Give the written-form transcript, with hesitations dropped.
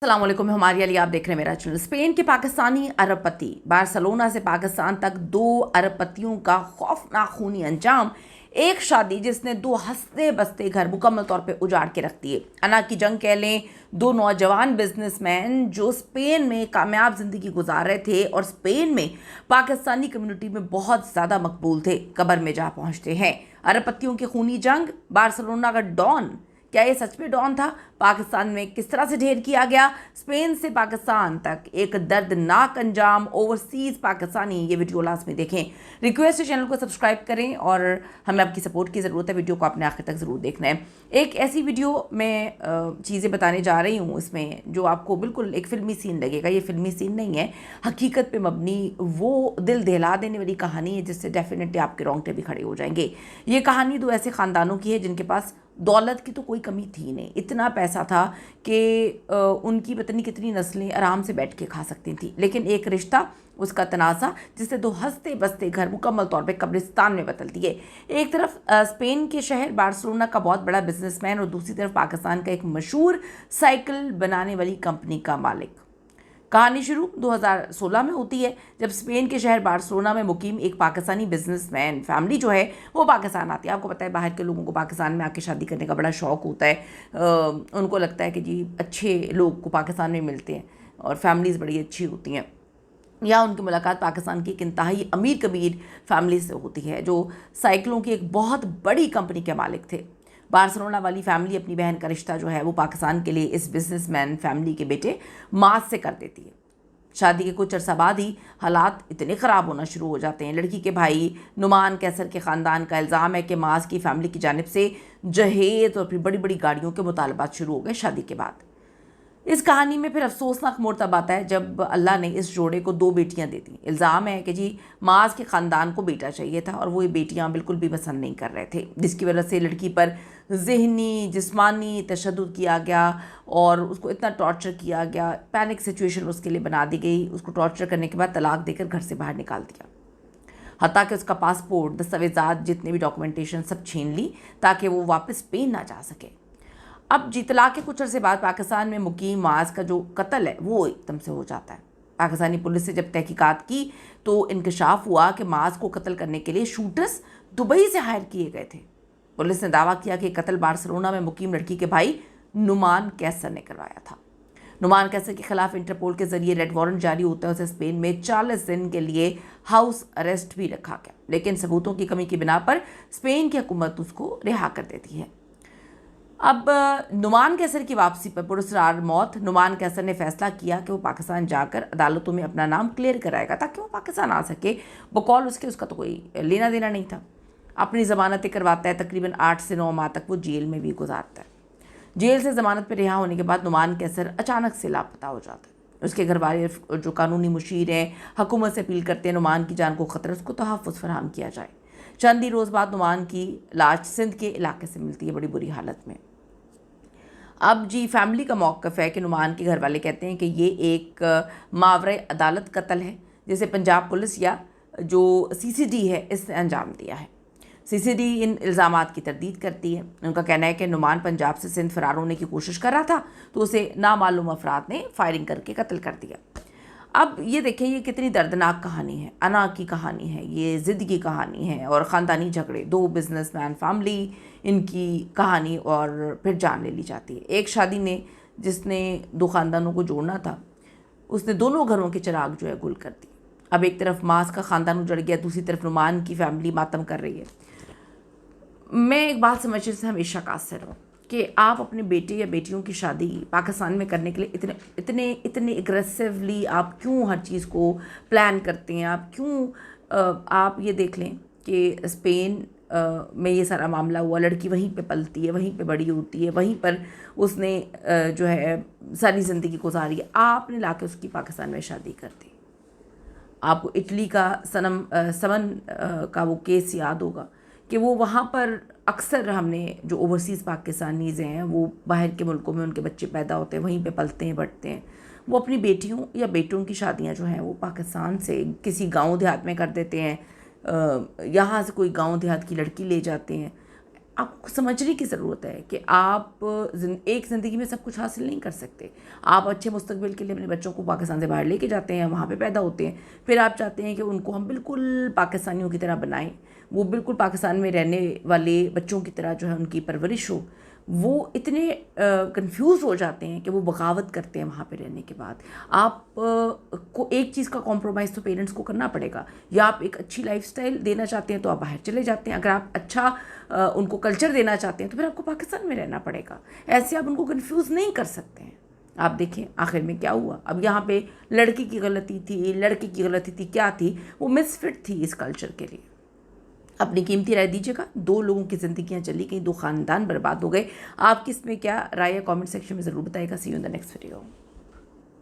अस्सलाम वालेकुम, हमारे लिए आप देख रहे हैं मेरा चैनल। स्पेन के पाकिस्तानी अरबपति बार्सिलोना से पाकिस्तान तक 2 अरबपतियों का खौफनाक खूनी अंजाम। एक शादी जिसने 2 हंसते बसते घर मुकम्मल तौर पे उजाड़ के रख दिए। अना की जंग कह लें। 2 नौजवान बिजनेसमैन जो स्पेन में कामयाब ज़िंदगी गुजार रहे थे और स्पेन में पाकिस्तानी कम्युनिटी में बहुत ज़्यादा मकबूल थे, कब्र में जा पहुँचते हैं। अरबपतियों की खूनी जंग, बार्सिलोना का डॉन क्या ये सच में डॉन था? पाकिस्तान में किस तरह से ढेर किया गया? स्पेन से पाकिस्तान तक एक दर्दनाक अंजाम। ओवरसीज़ पाकिस्तानी, ये वीडियो लास्ट में देखें। रिक्वेस्ट है चैनल को सब्सक्राइब करें और हमें आपकी सपोर्ट की ज़रूरत है। वीडियो को आपने आखिर तक ज़रूर देखना है। एक ऐसी वीडियो मैं चीज़ें बताने जा रही हूँ इसमें जो आपको बिल्कुल एक फ़िल्मी सीन लगेगा। ये फ़िल्मी सीन नहीं है, हकीकत पे मबनी वो दिल दहला देने वाली कहानी है जिससे डेफिनेटली आपके रोंगटे भी खड़े हो जाएंगे। ये कहानी 2 ऐसे ख़ानदानों की है जिनके पास दौलत की तो कोई कमी थी नहीं। इतना पैसा था कि उनकी पता नहीं कितनी नस्लें आराम से बैठ के खा सकती थी, लेकिन एक रिश्ता, उसका तनाज़ा, जिससे 2 हंसते बसते घर मुकम्मल तौर पे कब्रिस्तान में बदल दिए। एक तरफ स्पेन के शहर बार्सिलोना का बहुत बड़ा बिजनेसमैन और दूसरी तरफ पाकिस्तान का एक मशहूर साइकिल बनाने वाली कंपनी का मालिक। कहानी शुरू 2016 में होती है, जब स्पेन के शहर बार्सिलोना में मुकीम एक पाकिस्तानी बिजनेसमैन फैमिली जो है वो पाकिस्तान आती है। आपको पता है बाहर के लोगों को पाकिस्तान में आके शादी करने का बड़ा शौक़ होता है। उनको लगता है कि जी अच्छे लोग को पाकिस्तान में मिलते हैं और फैमिलीज़ बड़ी अच्छी होती हैं, या उनकी मुलाकात पाकिस्तान की एक इंतहाई अमीर कबीर फैमिली से होती है जो साइकिलों की एक बहुत बड़ी कंपनी के मालिक थे। बार्सिलोना वाली फैमिली अपनी बहन का रिश्ता जो है वो पाकिस्तान के लिए इस बिजनेसमैन फैमिली के बेटे माज से कर देती है। शादी के कुछ अर्सा बाद ही हालात इतने ख़राब होना शुरू हो जाते हैं। लड़की के भाई नुमान कैसर के ख़ानदान का इल्ज़ाम है कि माज की फैमिली की जानिब से जहेज़ और फिर बड़ी बड़ी गाड़ियों के मुतालबात शुरू हो गए शादी के बाद। इस कहानी में फिर अफसोसनाक मोड़ तब आता है जब अल्लाह ने इस जोड़े को 2 बेटियां दे दी। इल्ज़ाम है कि जी माज के ख़ानदान को बेटा चाहिए था और वो ये बेटियां बिल्कुल भी पसंद नहीं कर रहे थे, जिसकी वजह से लड़की पर ज़हनी जिस्मानी तशद्दुद किया गया और उसको इतना टॉर्चर किया गया, पैनिक सिचुएशन उसके लिए बना दी गई। उसको टॉर्चर करने के बाद तलाक देकर घर से बाहर निकाल दिया, हत्ता कि उसका पासपोर्ट, दस्तावेज़ात, जितने भी डॉक्यूमेंटेशन सब छीन ली ताकि वो वापस स्पेन ना जा सके। अब जी तलाक के कुछ अर्से बाद पाकिस्तान में मुकीम माज का जो कत्ल है वो एकदम से हो जाता है। पाकिस्तानी पुलिस से जब तहकीकात की तो इंकशाफ हुआ कि माज को कत्ल करने के लिए शूटर्स दुबई से हायर किए गए थे। पुलिस ने दावा किया कि कत्ल बार्सिलोना में मुकीम लड़की के भाई नुमान कैसर ने करवाया था। नुमान कैसर के खिलाफ इंटरपोल के जरिए रेड वारंट जारी होता है। उसे स्पेन में 40 दिन के लिए हाउस अरेस्ट भी रखा गया, लेकिन सबूतों की कमी की बिना पर स्पेन की हुकूमत उसको रिहा कर देती है। अब नुमान कैसर की वापसी पर पुरस्कार मौत नुमान कैसर ने फैसला किया कि वो पाकिस्तान जाकर अदालतों में अपना नाम क्लियर कराएगा ताकि वो पाकिस्तान आ सके। बकौल उसका तो कोई लेना देना नहीं था। अपनी ज़मानतें करवाता है, तकरीबन 8 से 9 माह तक वो जेल में भी गुजारता है। जेल से ज़मानत पर रिहा होने के बाद नुमान कैसर अचानक से लापता हो जाता है। उसके घर वाले जो कानूनी मुशीर हैं हुकूमत से अपील करते हैं नुमान की जान को ख़तरा, उसको तहफ़्फ़ुज़ फराहम किया जाए। चंद ही रोज़ बाद नुमान की लाश सिंध के इलाके से मिलती है बड़ी बुरी हालत में। अब जी फैमिली का मौक़िफ़ है कि नुमान के घर वाले कहते हैं कि ये एक मावरे अदालत कत्ल है जिसे पंजाब पुलिस या जो सीसीडी है इसने अंजाम दिया है। सीसीडी इन इल्ज़ामात की तरदीद करती है। उनका कहना है कि नुमान पंजाब से सिंध फ़रार होने की कोशिश कर रहा था तो उसे नामालूम अफराद ने फायरिंग करके कत्ल कर दिया। अब ये देखें ये कितनी दर्दनाक कहानी है, अना की कहानी है, ये ज़िद की कहानी है और ख़ानदानी झगड़े, 2 बिजनेसमैन फैमिली, इनकी कहानी और फिर जान ले ली जाती है। एक शादी ने जिसने 2 ख़ानदानों को जोड़ना था उसने दोनों घरों के चिराग जो है गुल कर दी। अब एक तरफ मास का ख़ानदान उजड़ गया, दूसरी तरफ नुमान की फैमिली मातम कर रही है। मैं एक बात समझने से हमेशा कासिर हूँ कि आप अपने बेटे या बेटियों की शादी पाकिस्तान में करने के लिए इतने इतने इतने एग्रेसिवली आप क्यों हर चीज़ को प्लान करते हैं? आप क्यों आप ये देख लें कि स्पेन में ये सारा मामला हुआ, लड़की वहीं पे पलती है, वहीं पे बड़ी होती है, वहीं पर उसने जो है सारी ज़िंदगी गुजारी है। आपने लाके उसकी पाकिस्तान में शादी कर दी। आपको इटली का समन का वो केस याद होगा कि वो वहाँ पर अक्सर हमने जो ओवरसीज़ पाकिस्तानीज़ हैं वो बाहर के मुल्कों में उनके बच्चे पैदा होते हैं, वहीं पे पलते हैं बढ़ते हैं। वो अपनी बेटियों या बेटों की शादियाँ जो हैं वो पाकिस्तान से किसी गांव देहात में कर देते हैं, यहाँ से कोई गांव देहात की लड़की ले जाते हैं। آپ کو سمجھنے کی ضرورت ہے کہ آپ ایک زندگی میں سب کچھ حاصل نہیں کر سکتے. آپ اچھے مستقبل کے لیے اپنے بچوں کو پاکستان سے باہر لے کے جاتے ہیں, وہاں پہ پیدا ہوتے ہیں, پھر آپ چاہتے ہیں کہ ان کو ہم بالکل پاکستانیوں کی طرح بنائیں, وہ بالکل پاکستان میں رہنے والے بچوں کی طرح جو ہے ان کی پرورش ہو. وہ اتنے کنفیوز ہو جاتے ہیں کہ وہ بغاوت کرتے ہیں وہاں پہ رہنے کے بعد. آپ کو ایک چیز کا کمپرومائز تو پیرنٹس کو کرنا پڑے گا. یا آپ ایک اچھی لائف سٹائل دینا چاہتے ہیں تو آپ باہر چلے جاتے ہیں, اگر آپ اچھا ان کو کلچر دینا چاہتے ہیں تو پھر آپ کو پاکستان میں رہنا پڑے گا. ایسے آپ ان کو کنفیوز نہیں کر سکتے ہیں. آپ دیکھیں آخر میں کیا ہوا. اب یہاں پہ لڑکی کی غلطی تھی, لڑکے کی غلطی تھی, کیا تھی, وہ مس فٹ تھی اس کلچر کے لیے. اپنی قیمتی رائے دیجیے گا. 2 لوگوں کی زندگیاں چلی گئیں, 2 خاندان برباد ہو گئے. آپ کی اس میں کیا رائے ہے, کامنٹ سیکشن میں ضرور بتائے گا. See you in the next video.